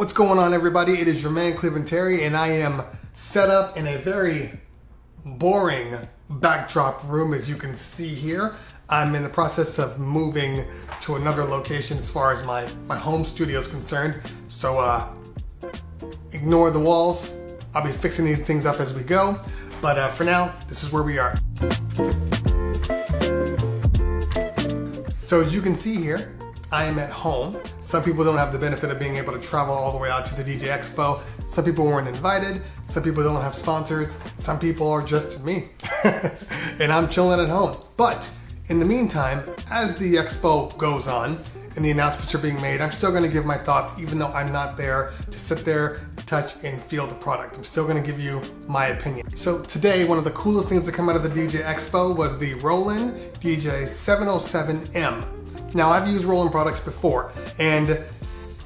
What's going on, everybody? It is your man Cleveland Terry, and I am set up in a very boring backdrop room, as you can see here. I'm in the process of moving to another location as far as my home studio is concerned. So ignore the walls. I'll be fixing these things up as we go. But for now, this is where we are. So as you can see here, I am at home. Some people don't have the benefit of being able to travel all the way out to the DJ Expo. Some people weren't invited. Some people don't have sponsors. Some people are just me. And I'm chilling at home. But in the meantime, as the expo goes on and the announcements are being made, I'm still gonna give my thoughts, even though I'm not there to sit there, touch, and feel the product. I'm still gonna give you my opinion. So today, one of the coolest things that come out of the DJ Expo was the Roland DJ-707m. Now, I've used Roland products before, and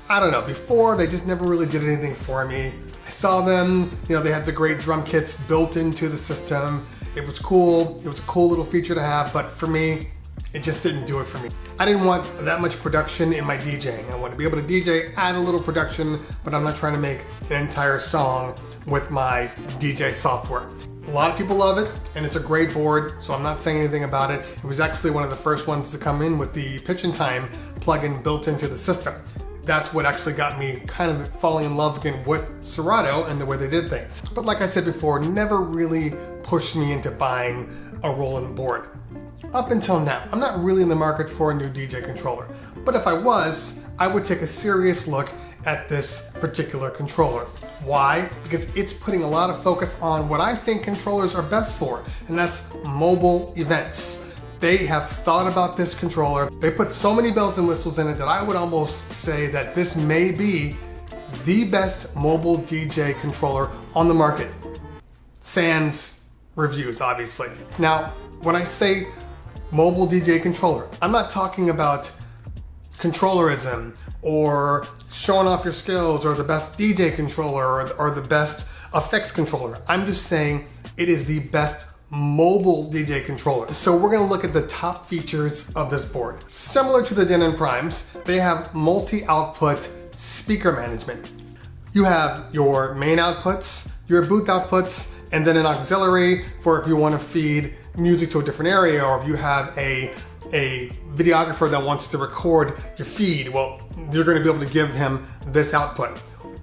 I don't know, before they just never really did anything for me. I saw them, they had the great drum kits built into the system. It was cool, it was a cool little feature to have, but for me, it just didn't do it for me. I didn't want that much production in my DJing. I want to be able to DJ, add a little production, but I'm not trying to make an entire song with my DJ software. A lot of people love it, and it's a great board, so I'm not saying anything about it. It was actually one of the first ones to come in with the Pitch and Time plugin built into the system. That's what actually got me kind of falling in love again with Serato and the way they did things. But like I said before, never really pushed me into buying a Roland board. Up until now, I'm not really in the market for a new DJ controller. But if I was, I would take a serious look at this particular controller. Why? Because it's putting a lot of focus on what I think controllers are best for, and that's mobile events. They have thought about this controller. They put so many bells and whistles in it that I would almost say that this may be the best mobile DJ controller on the market. Sans reviews, obviously. Now, when I say mobile DJ controller, I'm not talking about controllerism or showing off your skills or the best DJ controller or the best effects controller. I'm just saying it is the best mobile DJ controller. So we're gonna look at the top features of this board. Similar to the Denon Primes, they have multi-output speaker management. You have your main outputs, your booth outputs, and then an auxiliary for if you wanna feed music to a different area, or if you have a videographer that wants to record your feed, well, you're gonna be able to give him this output.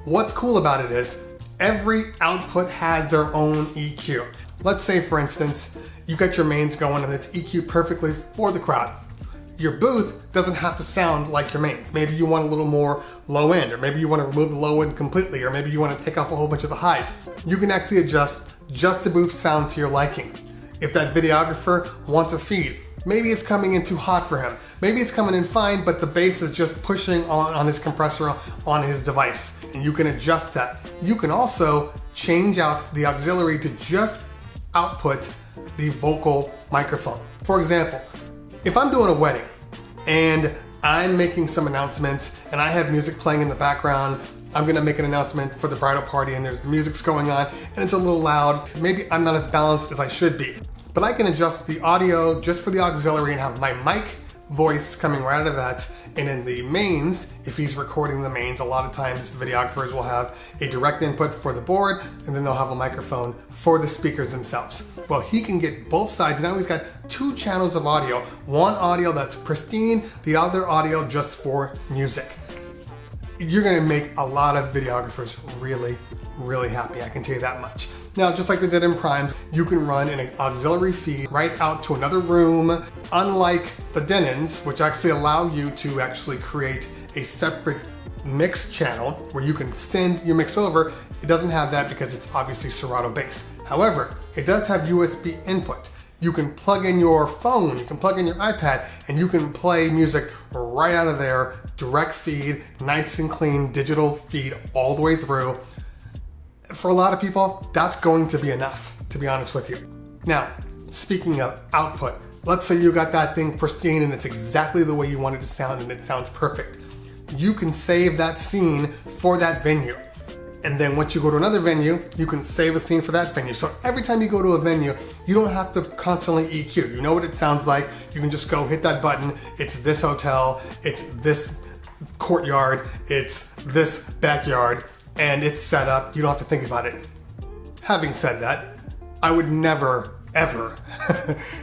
What's cool about it is every output has their own EQ. Let's say, for instance, you got your mains going and it's EQ perfectly for the crowd. Your booth doesn't have to sound like your mains. Maybe you want a little more low end, or maybe you want to remove the low end completely, or maybe you want to take off a whole bunch of the highs. You can actually adjust just the booth sound to your liking. If that videographer wants a feed, maybe it's coming in too hot for him. Maybe it's coming in fine, but the bass is just pushing on his compressor on his device, and you can adjust that. You can also change out the auxiliary to just output the vocal microphone. For example, if I'm doing a wedding and I'm making some announcements and I have music playing in the background, I'm gonna make an announcement for the bridal party and there's the music's going on and it's a little loud. Maybe I'm not as balanced as I should be. But I can adjust the audio just for the auxiliary and have my mic voice coming right out of that. And in the mains, if he's recording the mains, a lot of times the videographers will have a direct input for the board, and then they'll have a microphone for the speakers themselves. Well, he can get both sides. Now he's got two channels of audio. One audio that's pristine, the other audio just for music. You're gonna make a lot of videographers really, really happy, I can tell you that much. Now, just like the Denon Primes, you can run an auxiliary feed right out to another room, unlike the Denons, which actually allow you to actually create a separate mix channel where you can send your mix over. It doesn't have that because it's obviously Serato based. However, it does have USB input. You can plug in your phone, you can plug in your iPad, and you can play music right out of there, direct feed, nice and clean, digital feed all the way through. For a lot of people, that's going to be enough, to be honest with you. Now, speaking of output, let's say you got that thing pristine and it's exactly the way you want it to sound and it sounds perfect. You can save that scene for that venue. And then once you go to another venue, you can save a scene for that venue. So every time you go to a venue, you don't have to constantly EQ. You know what it sounds like. You can just go hit that button. It's this hotel, it's this courtyard, it's this backyard, and it's set up. You don't have to think about it. Having said that, I would never, ever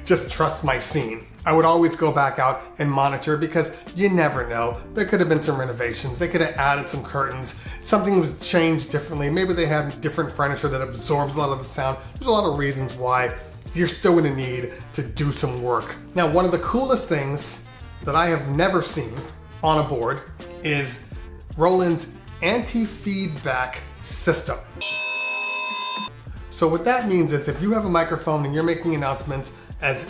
just trust my scene. I would always go back out and monitor because you never know. There could have been some renovations. They could have added some curtains. Something was changed differently. Maybe they have different furniture that absorbs a lot of the sound. There's a lot of reasons why you're still gonna need to do some work. Now, one of the coolest things that I have never seen on a board is Roland's anti-feedback system. So what that means is if you have a microphone and you're making announcements, as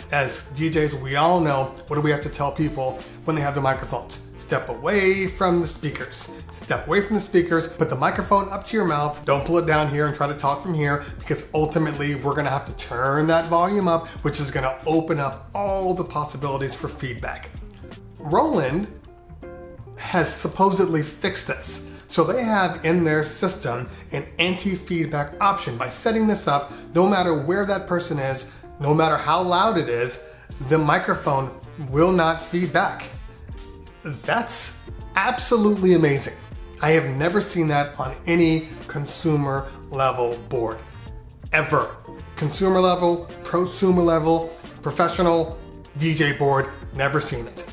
DJs, we all know, what do we have to tell people when they have their microphones? Step away from the speakers. Step away from the speakers, put the microphone up to your mouth, don't pull it down here and try to talk from here, because ultimately we're gonna have to turn that volume up, which is gonna open up all the possibilities for feedback. Roland has supposedly fixed this. So they have in their system an anti-feedback option. By setting this up, no matter where that person is, no matter how loud it is, the microphone will not feed back. That's absolutely amazing. I have never seen that on any consumer level board, ever. Consumer level, prosumer level, professional DJ board, never seen it.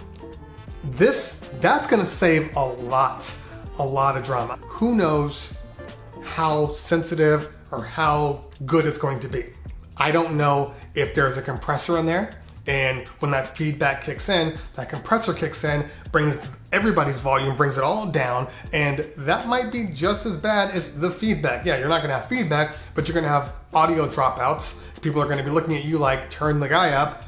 That's gonna save a lot of drama. Who knows how sensitive or how good it's going to be. I don't know if there's a compressor in there, and when that feedback kicks in, that compressor kicks in, brings everybody's volume, brings it all down, and that might be just as bad as the feedback. Yeah, you're not gonna have feedback, but you're gonna have audio dropouts. People are gonna be looking at you like, turn the guy up.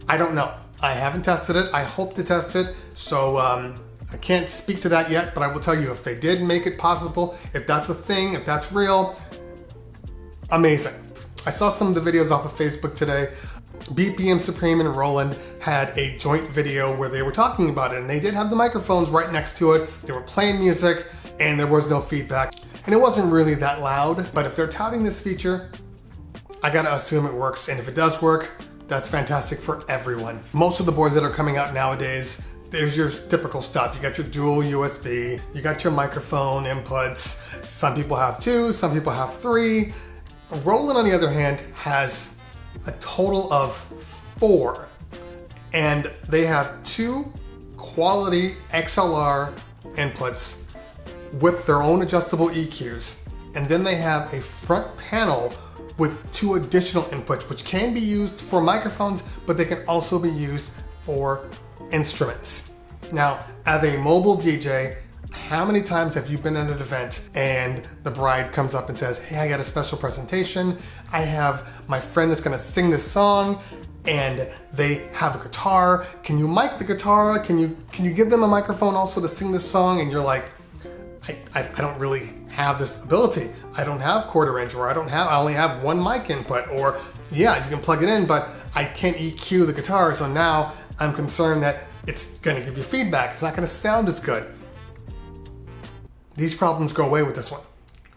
I don't know. I haven't tested it. I hope to test it, so I can't speak to that yet, but I will tell you if they did make it possible, if that's a thing, if that's real, amazing. I saw some of the videos off of Facebook today. BPM Supreme and Roland had a joint video where they were talking about it, and they did have the microphones right next to it. They were playing music and there was no feedback. And it wasn't really that loud, but if they're touting this feature, I gotta assume it works. And if it does work, that's fantastic for everyone. Most of the boards that are coming out nowadays, there's your typical stuff. You got your dual USB, you got your microphone inputs. Some people have 2, some people have 3. Roland, on the other hand, has a total of 4, and they have 2 quality XLR inputs with their own adjustable EQs, and then they have a front panel with 2 additional inputs, which can be used for microphones, but they can also be used for instruments. Now, as a mobile DJ, how many times have you been at an event and the bride comes up and says, hey, I got a special presentation. I have my friend that's gonna sing this song and they have a guitar. Can you mic the guitar? Can you give them a microphone also to sing this song? And you're like, I don't really have this ability. I don't have quarter inch, or I only have 1 mic input, or yeah, you can plug it in, but I can't EQ the guitar. So now I'm concerned that it's gonna give you feedback. It's not gonna sound as good. These problems go away with this one.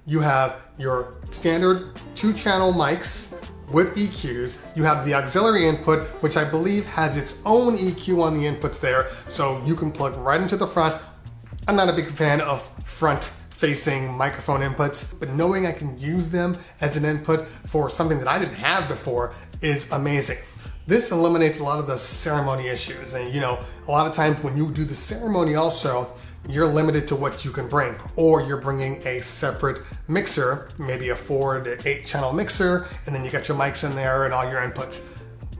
You have your standard 2-channel mics with EQs. You have the auxiliary input, which I believe has its own EQ on the inputs there, so you can plug right into the front. I'm not a big fan of front-facing microphone inputs, but knowing I can use them as an input for something that I didn't have before is amazing. This eliminates a lot of the ceremony issues, and a lot of times when you do the ceremony also, you're limited to what you can bring, or you're bringing a separate mixer, maybe a 4 to 8 channel mixer, and then you got your mics in there and all your inputs.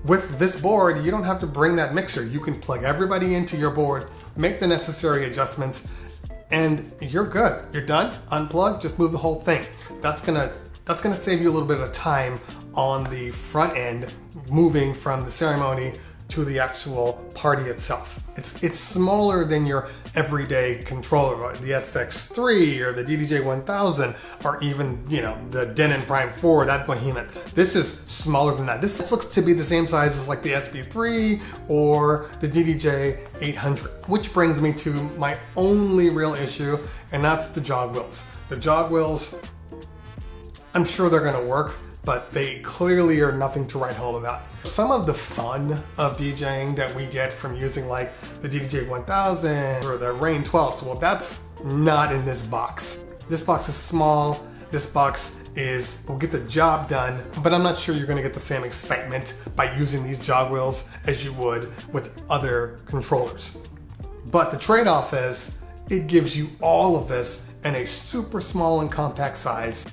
With this board, you don't have to bring that mixer. You can plug everybody into your board, make the necessary adjustments, and you're good. You're done, unplug, just move the whole thing. That's gonna save you a little bit of time on the front end, moving from the ceremony to the actual party itself. It's smaller than your everyday controller, the SX3 or the DJ-1000, or even the Denon Prime 4, that behemoth. This is smaller than that. This looks to be the same size as like the SB3 or the DJ-800. Which brings me to my only real issue, and that's the jog wheels. The jog wheels, I'm sure they're gonna work, but they clearly are nothing to write home about. Some of the fun of DJing that we get from using like the DJ-1000 or the Rain 12s, well, that's not in this box. This box is small. This box will get the job done, but I'm not sure you're gonna get the same excitement by using these jog wheels as you would with other controllers. But the trade-off is it gives you all of this in a super small and compact size.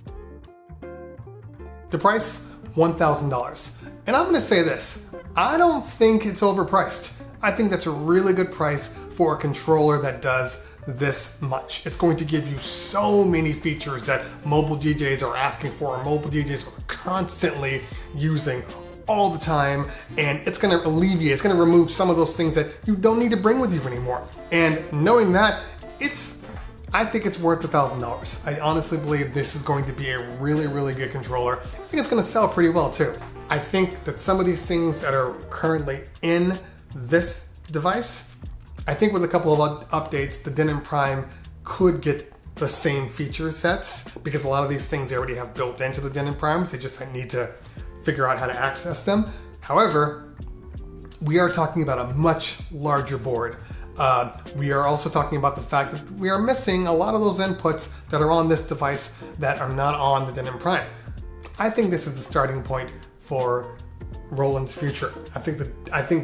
The price, $1,000. And I'm gonna say this, I don't think it's overpriced. I think that's a really good price for a controller that does this much. It's going to give you so many features that mobile DJs are asking for, or mobile DJs are constantly using all the time, and it's going to alleviate, it's going to remove some of those things that you don't need to bring with you anymore. And knowing that, I think it's worth $1,000. I honestly believe this is going to be a really, really good controller. I think it's going to sell pretty well too. I think that some of these things that are currently in this device, I think with a couple of updates, the Denon Prime could get the same feature sets, because a lot of these things they already have built into the Denon Primes. They just need to figure out how to access them. However, we are talking about a much larger board. We are also talking about the fact that we are missing a lot of those inputs that are on this device that are not on the Denon Prime. I think this is the starting point for Roland's future. I think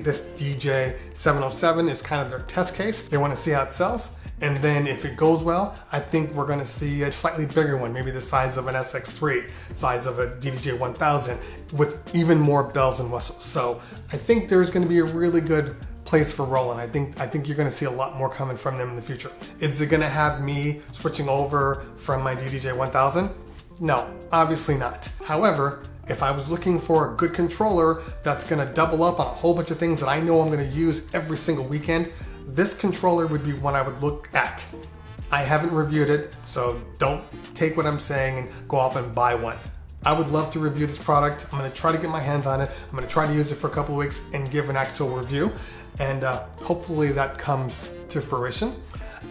this DJ-707 is kind of their test case. They want to see how it sells, and then if it goes well, I think we're going to see a slightly bigger one, maybe the size of an SX3, size of a DJ-1000, with even more bells and whistles. So I think there's going to be a really good place for Roland. I think you're going to see a lot more coming from them in the future. Is it going to have me switching over from my DJ-1000? No, obviously not. However, if I was looking for a good controller that's gonna double up on a whole bunch of things that I know I'm gonna use every single weekend, this controller would be one I would look at. I haven't reviewed it, so don't take what I'm saying and go off and buy one. I would love to review this product. I'm gonna try to get my hands on it. I'm gonna try to use it for a couple of weeks and give an actual review, and hopefully that comes to fruition.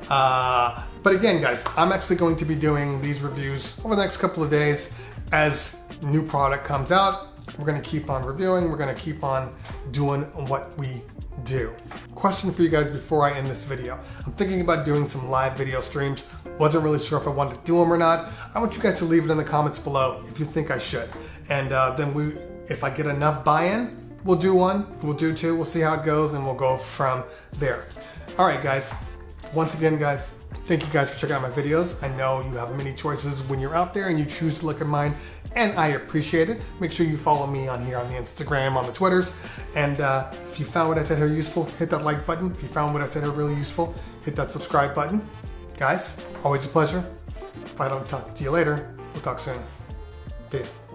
But again, guys, I'm actually going to be doing these reviews over the next couple of days. As new product comes out, we're going to keep on reviewing, we're going to keep on doing what we do. Question for you guys before I end this video. I'm thinking about doing some live video streams. Wasn't really sure if I wanted to do them or not. I want you guys to leave it in the comments below if you think I should. And then if I get enough buy-in, we'll do one, we'll do two, we'll see how it goes, and we'll go from there. All right, guys. Once again, guys, thank you guys for checking out my videos. I know you have many choices when you're out there and you choose to look at mine, and I appreciate it. Make sure you follow me on here on the Instagram, on the Twitters. And if you found what I said here useful, hit that like button. If you found what I said here really useful, hit that subscribe button. Guys, always a pleasure. If I don't talk to you later, we'll talk soon. Peace.